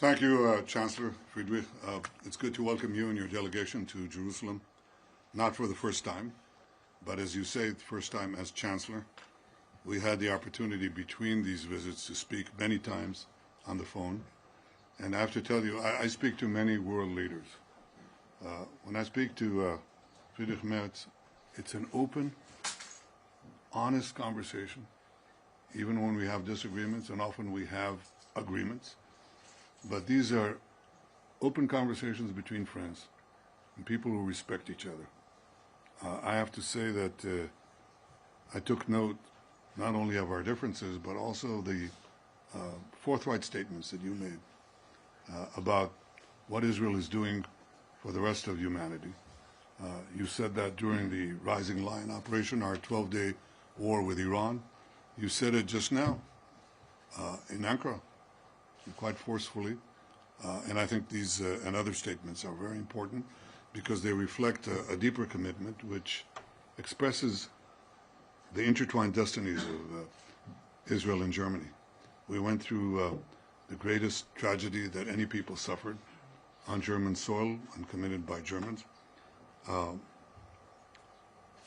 Thank you, Chancellor Friedrich. It's good to welcome you and your delegation to Jerusalem, not for the first time, but as you say, the first time as Chancellor. We had the opportunity between these visits to speak many times on the phone, and I have to tell you, I speak to many world leaders. When I speak to Friedrich Merz, it's an open, honest conversation, even when we have disagreements, and often we have agreements. But these are open conversations between friends and people who respect each other. I have to say that I took note not only of our differences, but also the forthright statements that you made about what Israel is doing for the rest of humanity. You said that during the Rising Lion operation, our 12-day war with Iran. You said it just now in Ankara, quite forcefully. And I think these and other statements are very important because they reflect a deeper commitment which expresses the intertwined destinies of Israel and Germany. We went through the greatest tragedy that any people suffered on German soil and committed by Germans. And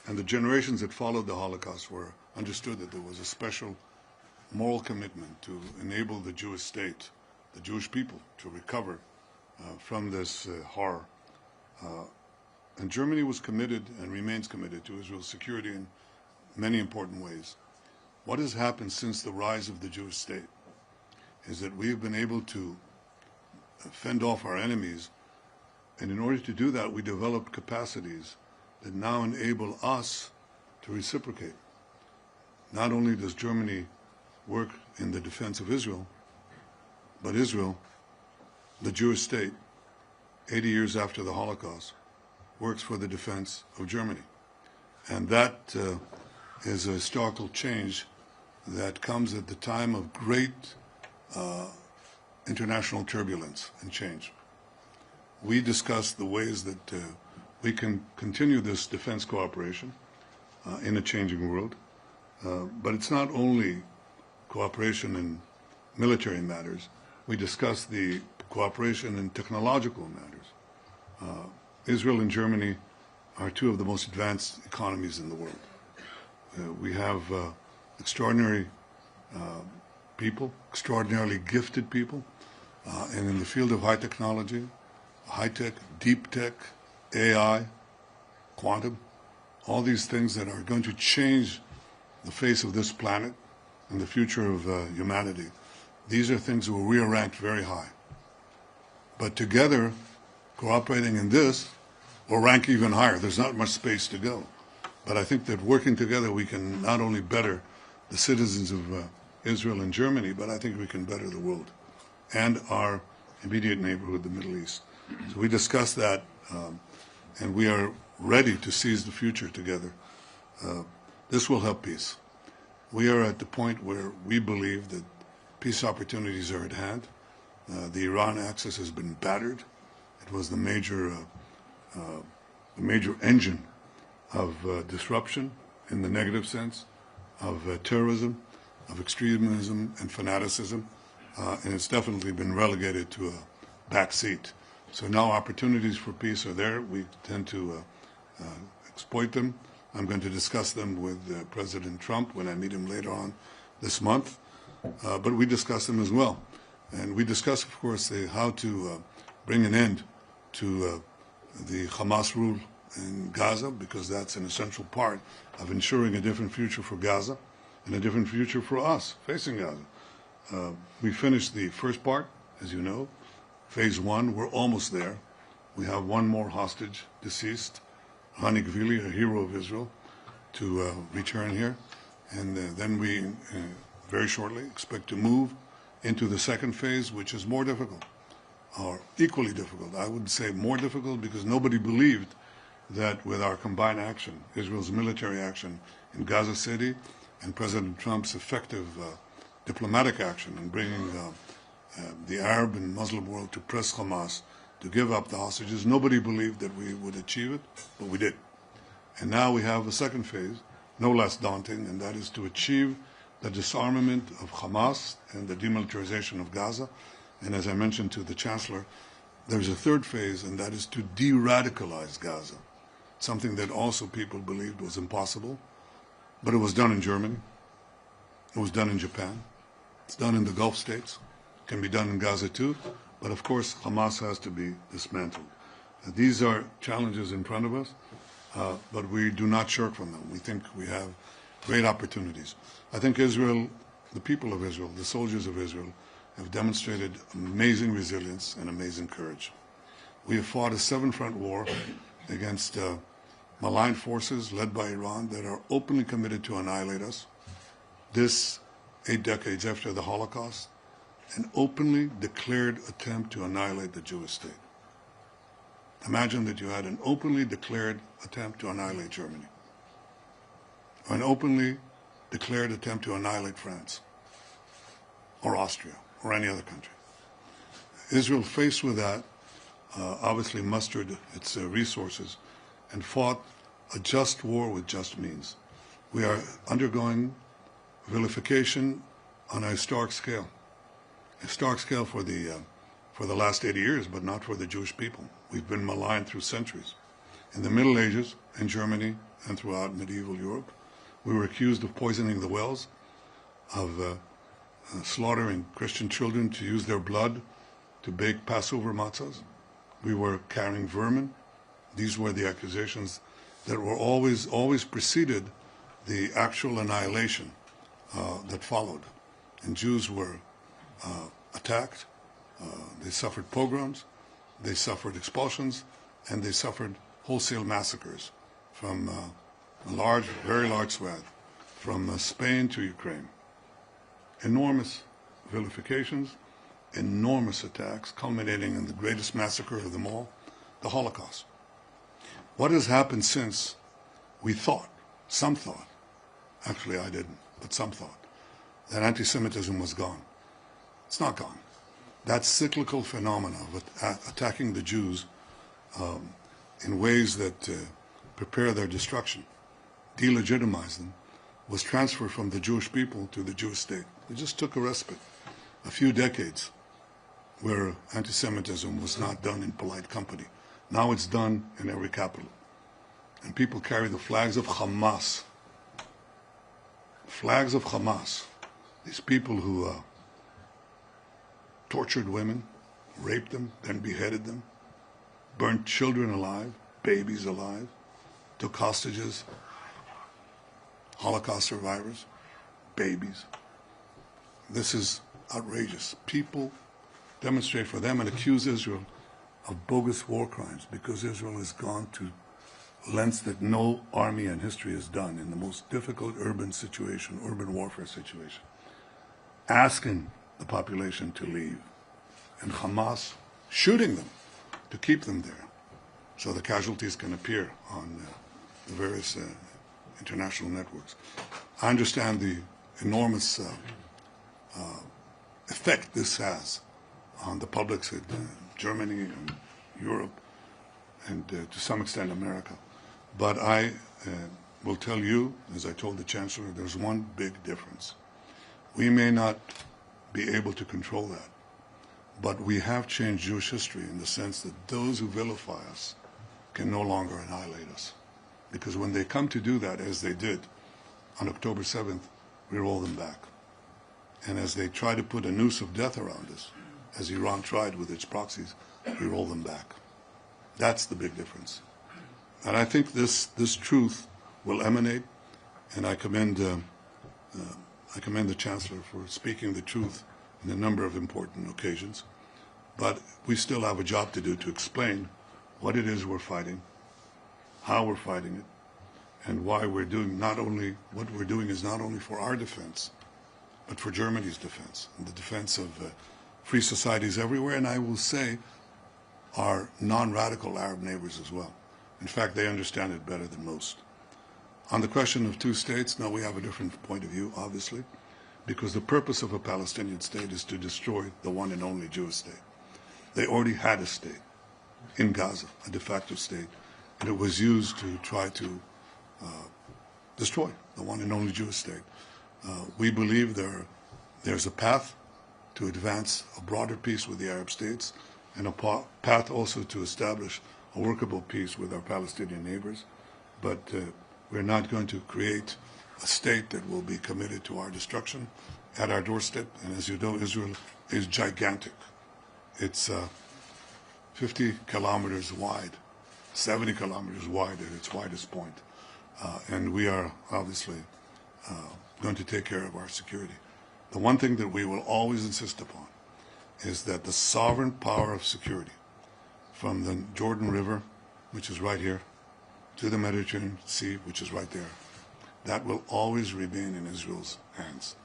the generations that followed the Holocaust were understood that there was a special moral commitment to enable the Jewish state, the Jewish people, to recover from this horror. And Germany was committed and remains committed to Israel's security in many important ways. What has happened since the rise of the Jewish state is that we have been able to fend off our enemies, and in order to do that, we developed capacities that now enable us to reciprocate. Not only does Germany work in the defense of Israel, but Israel, the Jewish state, 80 years after the Holocaust, works for the defense of Germany. And that is a historical change that comes at the time of great international turbulence and change. We discussed the ways that we can continue this defense cooperation in a changing world. But it's not only cooperation in military matters. We discussed the cooperation in technological matters. Israel and Germany are two of the most advanced economies in the world. We have extraordinary people, extraordinarily gifted people, and in the field of high technology, high-tech, deep tech, AI, quantum, all these things that are going to change the face of this planet and the future of humanity. These are things where we are ranked very high. But together, cooperating in this, we'll rank even higher. There's not much space to go. But I think that working together, we can not only better the citizens of Israel and Germany, but I think we can better the world and our immediate neighborhood, the Middle East. So we discussed that, and we are ready to seize the future together. This will help peace. We are at the point where we believe that peace opportunities are at hand. The Iran axis has been battered. It was the major engine of disruption in the negative sense, of terrorism, of extremism and fanaticism, and it's definitely been relegated to a back seat. So now opportunities for peace are there. We tend to exploit them. I'm going to discuss them with President Trump when I meet him later on this month. But we discuss them as well. And we discuss, of course, how to bring an end to the Hamas rule in Gaza, because that's an essential part of ensuring a different future for Gaza and a different future for us facing Gaza. We finished the first part, as you know, phase one. We're almost there. We have one more hostage deceased, Hani Gvili, a hero of Israel, to return here. And then we, very shortly, expect to move into the second phase, which is more difficult, or equally difficult. I would say more difficult because nobody believed that with our combined action, Israel's military action in Gaza City and President Trump's effective diplomatic action in bringing the Arab and Muslim world to press Hamas to give up the hostages, nobody believed that we would achieve it, but we did. And now we have a second phase, no less daunting, and that is to achieve the disarmament of Hamas and the demilitarization of Gaza, And as I mentioned to the Chancellor, there's a third phase, and that is to de-radicalize Gaza, something that also people believed was impossible. But it was done in Germany. It was done in Japan. It's done in the Gulf states. It can be done in Gaza too. But of course, Hamas has to be dismantled. These are challenges in front of us, but we do not shirk from them. We think we have great opportunities. I think Israel, the people of Israel, the soldiers of Israel, have demonstrated amazing resilience and amazing courage. We have fought a seven-front war against malign forces led by Iran that are openly committed to annihilate us. This, 8 decades after the Holocaust, an openly declared attempt to annihilate the Jewish state. Imagine that you had an openly declared attempt to annihilate Germany, or an openly declared attempt to annihilate France, or Austria, or any other country. Israel, faced with that, obviously mustered its resources and fought a just war with just means. We are undergoing vilification on a historic scale for the last 80 years, but not for the Jewish people. We've been maligned through centuries. In the Middle Ages, in Germany, and throughout medieval Europe, we were accused of poisoning the wells, of slaughtering Christian children to use their blood to bake Passover matzahs. We were carrying vermin. These were the accusations that were always preceded the actual annihilation that followed. And Jews were attacked, they suffered pogroms, they suffered expulsions, and they suffered wholesale massacres from a very large swath, from Spain to Ukraine. Enormous vilifications, enormous attacks, culminating in the greatest massacre of them all, the Holocaust. What has happened since? We thought, some thought, actually I didn't, but some thought, that anti-Semitism was gone. It's not gone. That cyclical phenomena of attacking the Jews in ways that prepare their destruction, delegitimize them, was transferred from the Jewish people to the Jewish state. It just took a respite, a few decades, where anti-Semitism was not done in polite company. Now it's done in every capital. And people carry the flags of Hamas. Flags of Hamas. These people who tortured women, raped them, then beheaded them, burnt children alive, babies alive, took hostages, Holocaust survivors, babies. This is outrageous. People demonstrate for them and accuse Israel of bogus war crimes because Israel has gone to lengths that no army in history has done in the most difficult urban warfare situation, asking the population to leave, and Hamas shooting them to keep them there so the casualties can appear on the various international networks. I understand the enormous effect this has on the publics in Germany and Europe and to some extent America. But I will tell you, as I told the Chancellor, there's one big difference. We may not be able to control that, but we have changed Jewish history in the sense that those who vilify us can no longer annihilate us. Because when they come to do that, as they did on October 7th, we roll them back. And as they try to put a noose of death around us, as Iran tried with its proxies, we roll them back. That's the big difference. And I think this truth will emanate, and I commend the Chancellor for speaking the truth in a number of important occasions. But we still have a job to do to explain what it is we're fighting, how we're fighting it, and why we're doing what we're doing is not only for our defense, but for Germany's defense, and the defense of free societies everywhere, and I will say our non-radical Arab neighbors as well. In fact, they understand it better than most. On the question of two states, now we have a different point of view, obviously, because the purpose of a Palestinian state is to destroy the one and only Jewish state. They already had a state in Gaza, a de facto state, and it was used to try to destroy the one and only Jewish state. We believe there's a path to advance a broader peace with the Arab states and a path also to establish a workable peace with our Palestinian neighbors. But we're not going to create a state that will be committed to our destruction at our doorstep. And as you know, Israel is gigantic. It's 50 kilometers wide, 70 kilometers wide at its widest point. And we are obviously going to take care of our security. The one thing that we will always insist upon is that the sovereign power of security from the Jordan River, which is right here, to the Mediterranean Sea, which is right there, that will always remain in Israel's hands.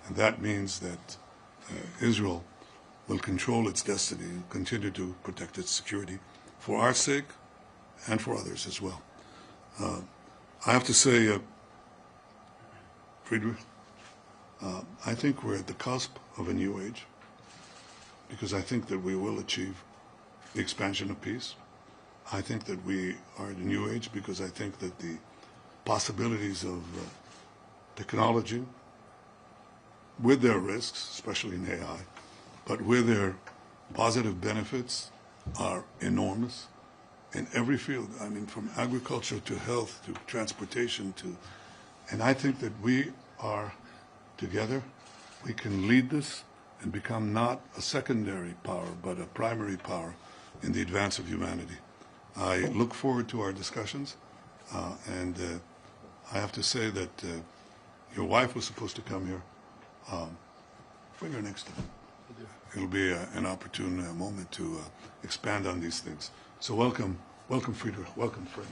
And that means that Israel will control its destiny and continue to protect its security for our sake and for others as well. I have to say, Friedrich, I think we're at the cusp of a new age, because I think that we will achieve the expansion of peace. I think that we are at a new age because I think that the possibilities of technology, with their risks, especially in AI, but with their positive benefits, are enormous in every field. I mean, from agriculture to health to transportation to, and I think that we are together, we can lead this and become not a secondary power, but a primary power in the advance of humanity. I look forward to our discussions, and I have to say that your wife was supposed to come here. Bring her next time. It'll be an opportune moment to expand on these things. So welcome, Friedrich, welcome, Fred.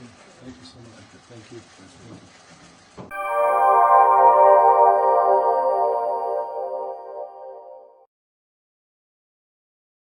Thank you so much. Thank you.